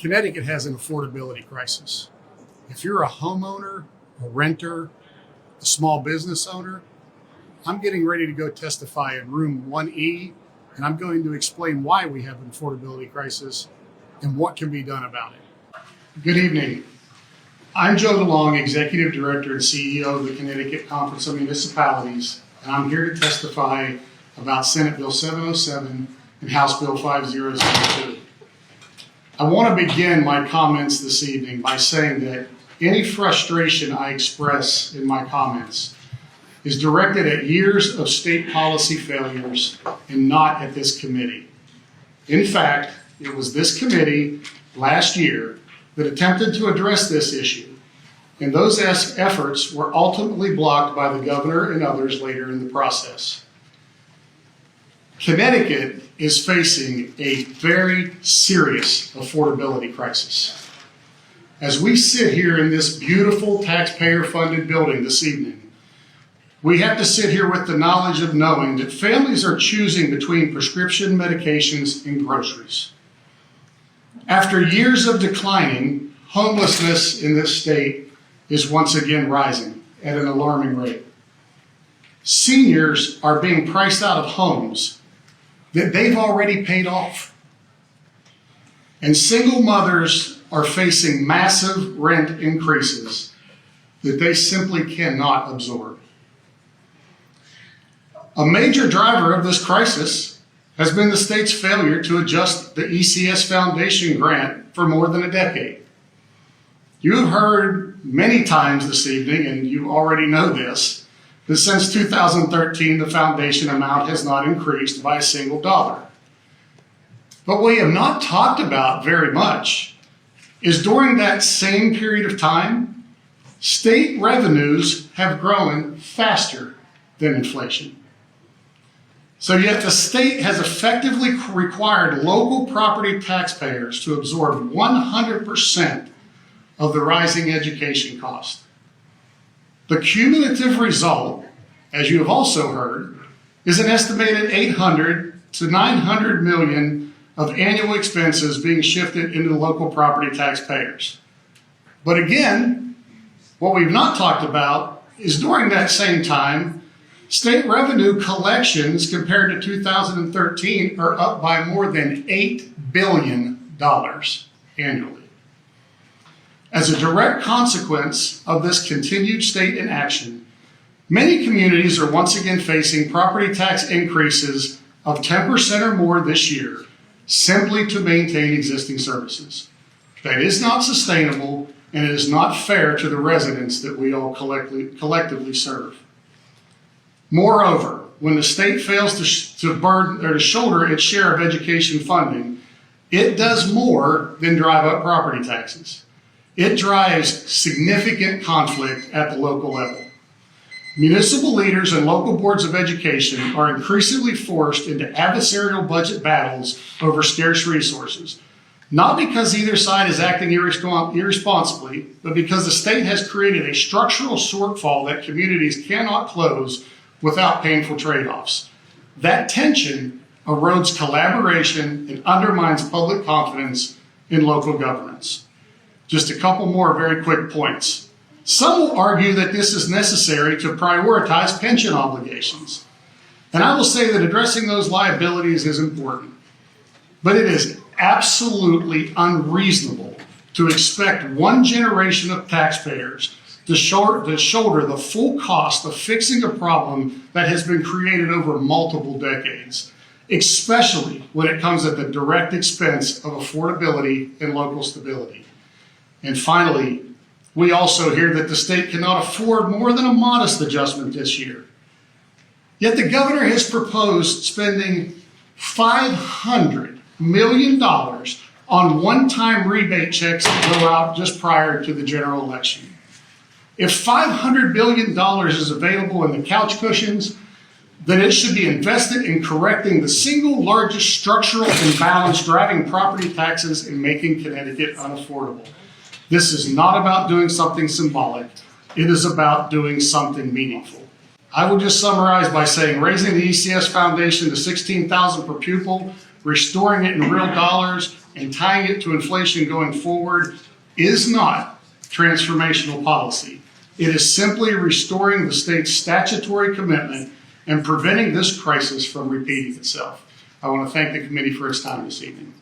Connecticut has an affordability crisis. If you're a homeowner, a renter, a small business owner, I'm getting ready to go testify in room 1E, and I'm going to explain why we have an affordability crisis and what can be done about it. Good evening. I'm Joe DeLong, Executive Director and CEO of the Connecticut Conference of Municipalities, and I'm here to testify about Senate Bill 707 and House Bill 5072. I want to begin my comments this evening by saying that any frustration I express in my comments is directed at years of state policy failures and not at this committee. In fact, it was this committee last year that attempted to address this issue, and those efforts were ultimately blocked by the governor and others later in the process. Connecticut is facing a very serious affordability crisis. As we sit here in this beautiful taxpayer-funded building this evening, we have to sit here with the knowledge of knowing that families are choosing between prescription medications and groceries. After years of declining, homelessness in this state is once again rising at an alarming rate. Seniors are being priced out of homes that they've already paid off. And single mothers are facing massive rent increases that they simply cannot absorb. A major driver of this crisis has been the state's failure to adjust the ECS Foundation grant for more than a decade. You have heard many times this evening, and you already know this, that since 2013, the foundation amount has not increased by a single dollar. But what we have not talked about very much is during that same period of time, state revenues have grown faster than inflation. So yet the state has effectively required local property taxpayers to absorb 100% of the rising education cost. The cumulative result, as you have also heard, is an estimated 800 to 900 million of annual expenses being shifted into local property taxpayers. But again, what we've not talked about is during that same time, state revenue collections compared to 2013 are up by more than $8 billion annually. As a direct consequence of this continued state inaction, many communities are once again facing property tax increases of 10% or more this year simply to maintain existing services. That is not sustainable, and it is not fair to the residents that we all collectively serve. Moreover, when the state fails to shoulder its share of education funding, it does more than drive up property taxes. It drives significant conflict at the local level. Municipal leaders and local boards of education are increasingly forced into adversarial budget battles over scarce resources, not because either side is acting irresponsibly, but because the state has created a structural shortfall that communities cannot close without painful trade-offs. That tension erodes collaboration and undermines public confidence in local governance. Just a couple more very quick points. Some will argue that this is necessary to prioritize pension obligations. And I will say that addressing those liabilities is important. But it is absolutely unreasonable to expect one generation of taxpayers to shoulder the full cost of fixing a problem that has been created over multiple decades, especially when it comes at the direct expense of affordability and local stability. And finally, we also hear that the state cannot afford more than a modest adjustment this year. Yet the governor has proposed spending $500 million on one-time rebate checks that go out just prior to the general election. If $500 billion is available in the couch cushions, then it should be invested in correcting the single largest structural imbalance driving property taxes and making Connecticut unaffordable. This is not about doing something symbolic. It is about doing something meaningful. I will just summarize by saying raising the ECS Foundation to $16,000 per pupil, restoring it in real dollars, and tying it to inflation going forward is not transformational policy. It is simply restoring the state's statutory commitment and preventing this crisis from repeating itself. I want to thank the committee for its time this evening.